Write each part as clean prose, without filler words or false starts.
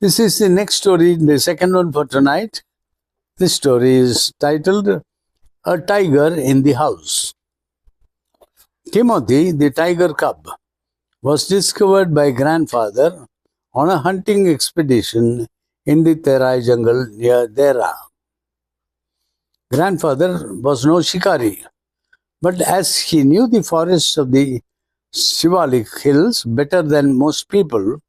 This is the next story, the second one for tonight. This story is titled A Tiger in the House. Timothy, the tiger cub, was discovered by grandfather on a hunting expedition in the Terai jungle near Dera. Grandfather was no shikari, but as he knew the forests of the Shivalik hills better than most people,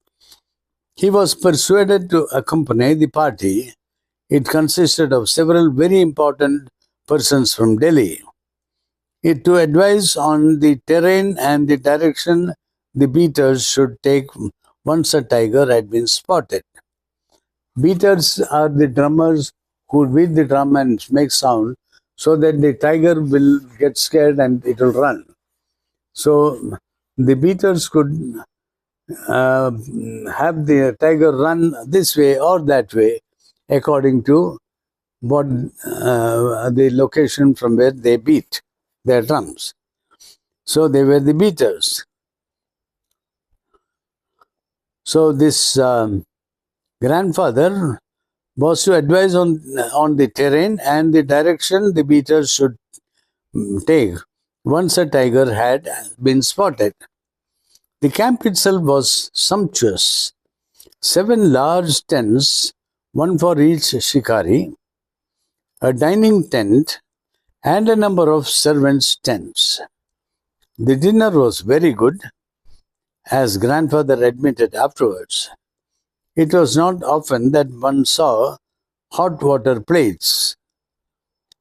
he was persuaded to accompany the party. It consisted of several very important persons from Delhi. To advise on the terrain and the direction the beaters should take once a tiger had been spotted. Beaters are the drummers who beat the drum and make sound so that the tiger will get scared and it will run. So the beaters could have the tiger run this way or that way according to what the location from where they beat their drums. So they were the beaters. So this grandfather was to advise on the terrain and the direction the beaters should take once a tiger had been spotted. The camp itself was sumptuous. 7 large tents, one for each shikari, a dining tent, and a number of servants' tents. The dinner was very good, as grandfather admitted afterwards. It was not often that one saw hot water plates,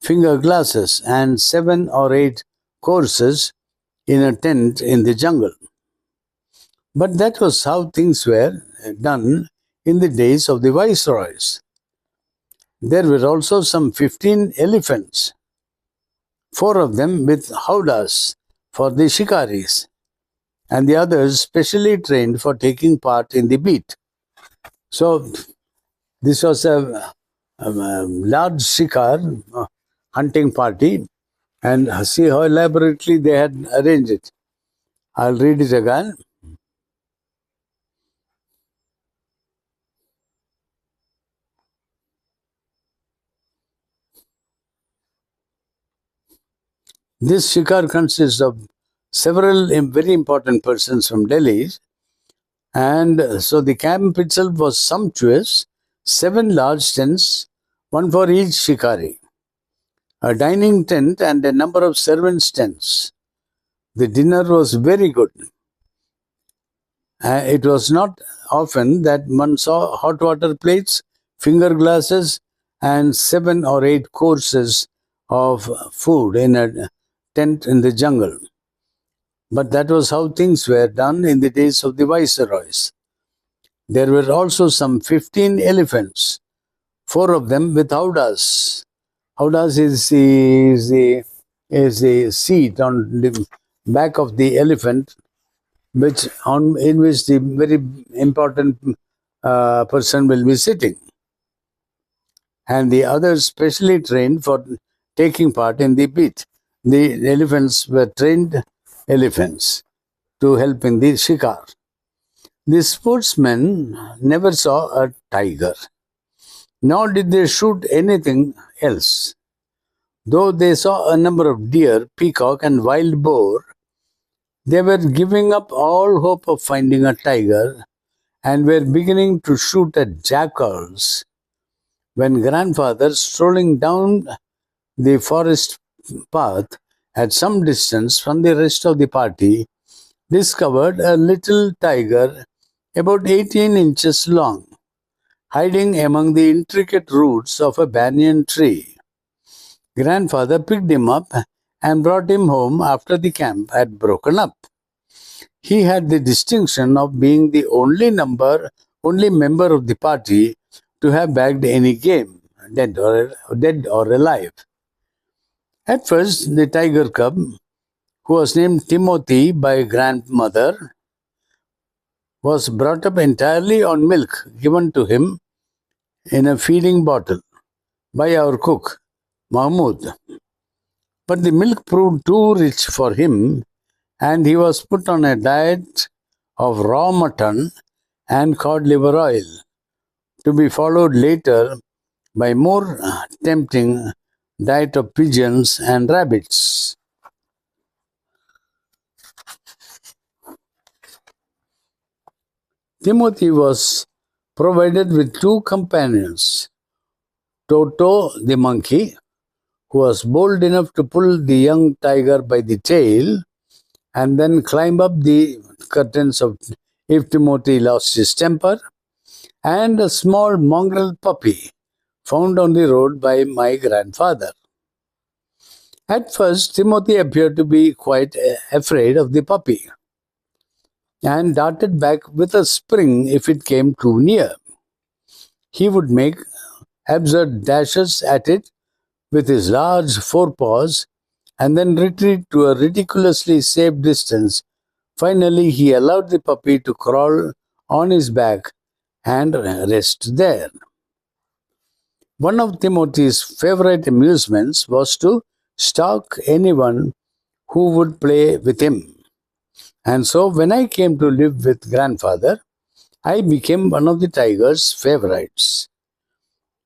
finger glasses, and 7 or 8 courses in a tent in the jungle. But that was how things were done in the days of the viceroys. There were also some 15 elephants, 4 of them with howdahs for the shikaris, and the others specially trained for taking part in the beat. So this was a large shikar hunting party, and see how elaborately they had arranged it. I'll read it again. This shikar consists of several very important persons from Delhi, and so the camp itself was sumptuous. 7 large tents, one for each shikari, a dining tent, and a number of servants' tents. The dinner was very good. It was not often that one saw hot water plates, finger glasses, and 7 or 8 courses of food in a tent in the jungle. But that was how things were done in the days of the viceroys. There were also some 15 elephants, 4 of them with howdahs. Howdahs is the seat on the back of the elephant, in which the very important person will be sitting, and the others specially trained for taking part in the beat. The elephants were trained elephants to help in the shikar. The sportsmen never saw a tiger, nor did they shoot anything else. Though they saw a number of deer, peacock, and wild boar, they were giving up all hope of finding a tiger and were beginning to shoot at jackals when grandfather, strolling down the forest path at some distance from the rest of the party, discovered a little tiger about 18 inches long, hiding among the intricate roots of a banyan tree. Grandfather picked him up and brought him home after the camp had broken up. He had the distinction of being the only member of the party to have bagged any game, dead or alive. At first, the tiger cub, who was named Timothy by grandmother, was brought up entirely on milk given to him in a feeding bottle by our cook, Mahmoud. But the milk proved too rich for him, and he was put on a diet of raw mutton and cod liver oil, to be followed later by more tempting diet of pigeons and rabbits. Timothy was provided with two companions, Toto the monkey, who was bold enough to pull the young tiger by the tail and then climb up the curtains of if Timothy lost his temper, and a small mongrel puppy found on the road by my grandfather. At first, Timothy appeared to be quite afraid of the puppy and darted back with a spring if it came too near. He would make absurd dashes at it with his large forepaws and then retreat to a ridiculously safe distance. Finally, he allowed the puppy to crawl on his back and rest there. One of Timothy's favorite amusements was to stalk anyone who would play with him. And so, when I came to live with grandfather, I became one of the tiger's favorites.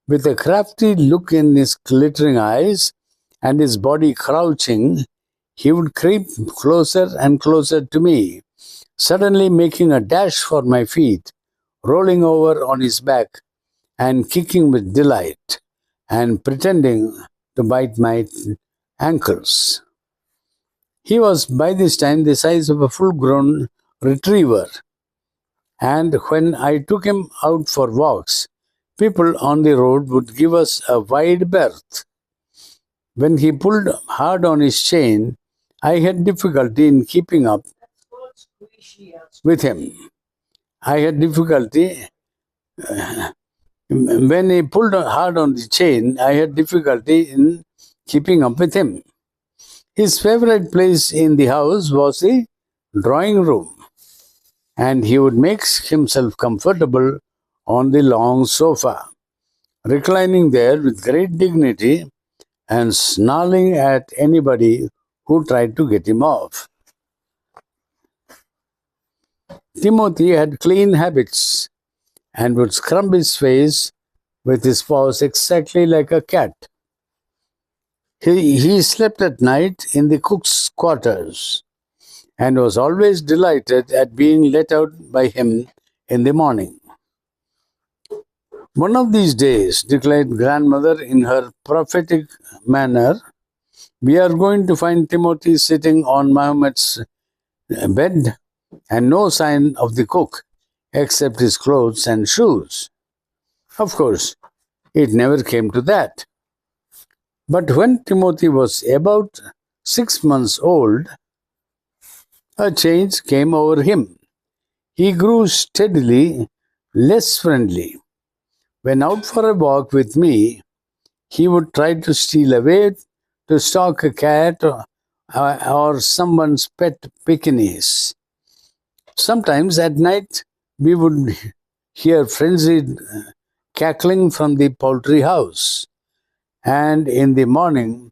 With a crafty look in his glittering eyes and his body crouching, he would creep closer and closer to me, suddenly making a dash for my feet, rolling over on his back and kicking with delight, and pretending to bite my ankles. He was by this time the size of a full grown retriever, and when I took him out for walks, people on the road would give us a wide berth. When he pulled hard on his chain, I had difficulty in keeping up with him. I had difficulty when he pulled hard on the chain, I had difficulty in keeping up with him. His favorite place in the house was the drawing room, and he would make himself comfortable on the long sofa, reclining there with great dignity and snarling at anybody who tried to get him off. Timothy had clean habits and would scrub his face with his paws exactly like a cat. He slept at night in the cook's quarters and was always delighted at being let out by him in the morning. One of these days, declared grandmother in her prophetic manner, we are going to find Timothy sitting on Muhammad's bed and no sign of the cook except his clothes and shoes. Of course, it never came to that. But when Timothy was about 6 months old, a change came over him. He grew steadily less friendly. When out for a walk with me, he would try to steal away to stalk a cat or someone's pet Pekingese. Sometimes at night, we would hear frenzied cackling from the poultry house, and in the morning,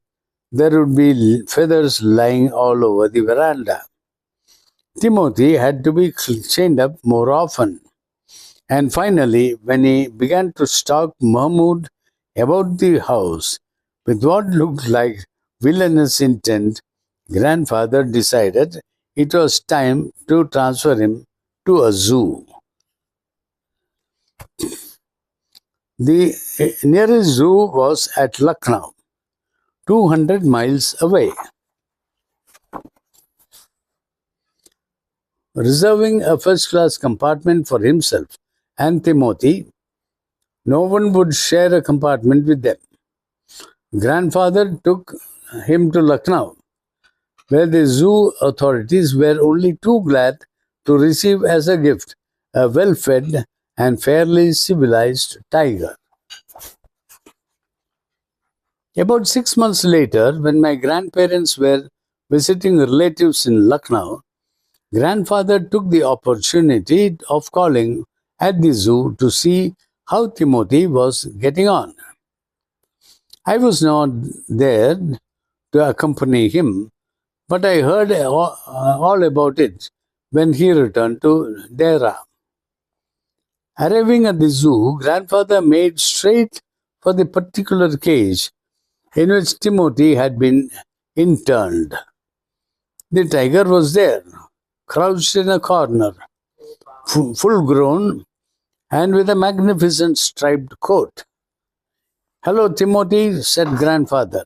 there would be feathers lying all over the veranda. Timothy had to be chained up more often. And finally, when he began to stalk Mahmoud about the house with what looked like villainous intent, grandfather decided it was time to transfer him to a zoo. The nearest zoo was at Lucknow, 200 miles away. Reserving a first class compartment for himself and Timothy, no one would share a compartment with them. Grandfather took him to Lucknow, where the zoo authorities were only too glad to receive as a gift a well fed and fairly civilized tiger. About 6 months later, when my grandparents were visiting relatives in Lucknow, grandfather took the opportunity of calling at the zoo to see how Timothy was getting on. I was not there to accompany him, but I heard all about it when he returned to Dera. Arriving at the zoo, grandfather made straight for the particular cage in which Timothy had been interned. The tiger was there, crouched in a corner, full grown and with a magnificent striped coat. "Hello, Timothy," said grandfather,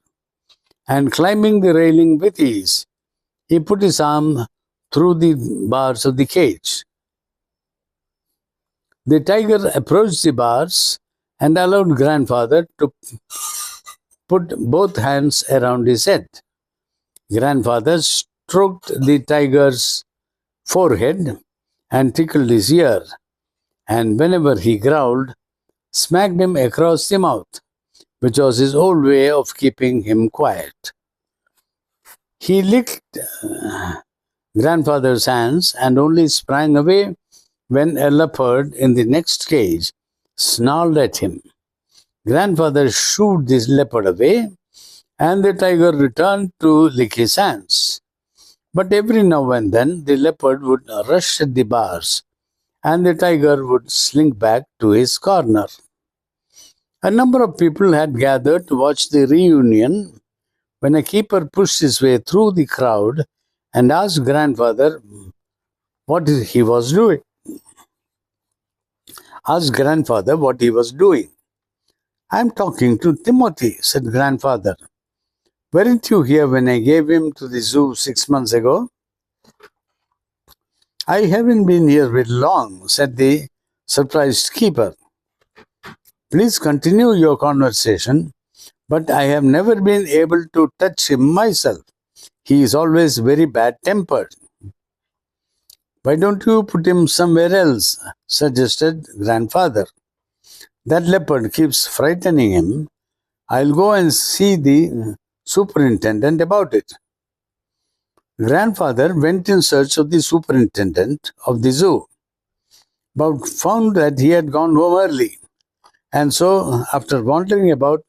and climbing the railing with ease, he put his arm through the bars of the cage. The tiger approached the bars and allowed grandfather to put both hands around his head. Grandfather stroked the tiger's forehead and tickled his ear, and whenever he growled, smacked him across the mouth, which was his old way of keeping him quiet. He licked grandfather's hands and only sprang away when a leopard in the next cage snarled at him. Grandfather shooed this leopard away, and the tiger returned to lick his hands. But every now and then the leopard would rush at the bars, and the tiger would slink back to his corner. A number of people had gathered to watch the reunion when a keeper pushed his way through the crowd and asked grandfather what he was doing. "I'm talking to Timothy," said grandfather. "Weren't you here when I gave him to the zoo 6 months ago?" "I haven't been here very long," said the surprised keeper. "Please continue your conversation, but I have never been able to touch him myself. He is always very bad-tempered." "Why don't you put him somewhere else?" suggested grandfather. "That leopard keeps frightening him. I'll go and see the superintendent about it." Grandfather went in search of the superintendent of the zoo, but found that he had gone home early. And so, after wandering about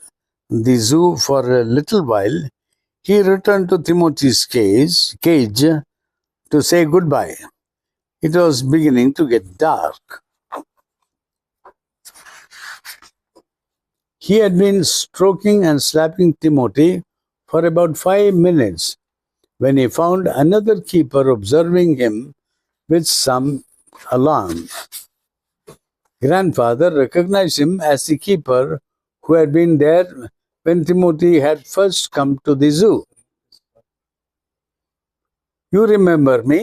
the zoo for a little while, he returned to Timothy's cage to say goodbye. It was beginning to get dark. He had been stroking and slapping Timothy for about 5 minutes when he found another keeper observing him with some alarm. Grandfather recognized him as the keeper who had been there when Timothy had first come to the zoo. "You remember me?"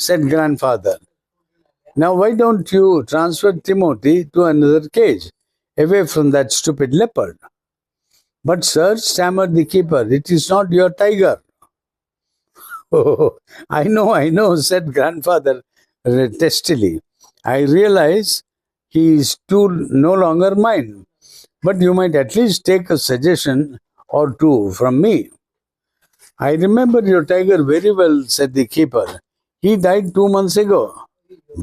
said grandfather. "Now why don't you transfer Timothy to another cage, away from that stupid leopard?" "But sir," stammered the keeper, "it is not your tiger." "Oh, I know," said grandfather testily. "I realize he is no longer mine, but you might at least take a suggestion or two from me." "I remember your tiger very well," said the keeper. "He died 2 months ago."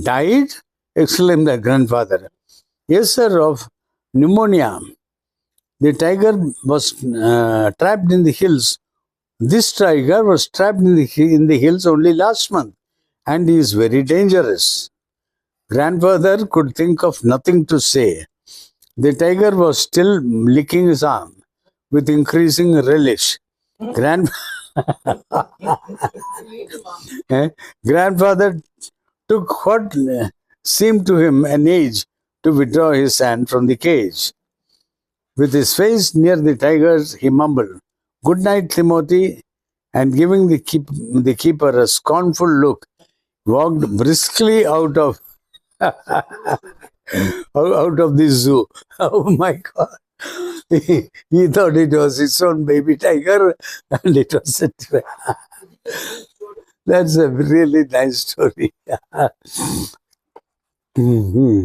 "Died?" exclaimed the grandfather. "Yes, sir, of pneumonia. The tiger was trapped in the hills. This tiger was trapped in the hills only last month, and he is very dangerous." Grandfather could think of nothing to say. The tiger was still licking his arm with increasing relish. Grand- Grandfather took what seemed to him an age to withdraw his hand from the cage. With his face near the tiger's, he mumbled, "Good night, Timothy," and giving the keeper a scornful look, walked briskly out of the zoo. Oh my God! He thought it was his own baby tiger, and it was a That's a really nice story. Mhm.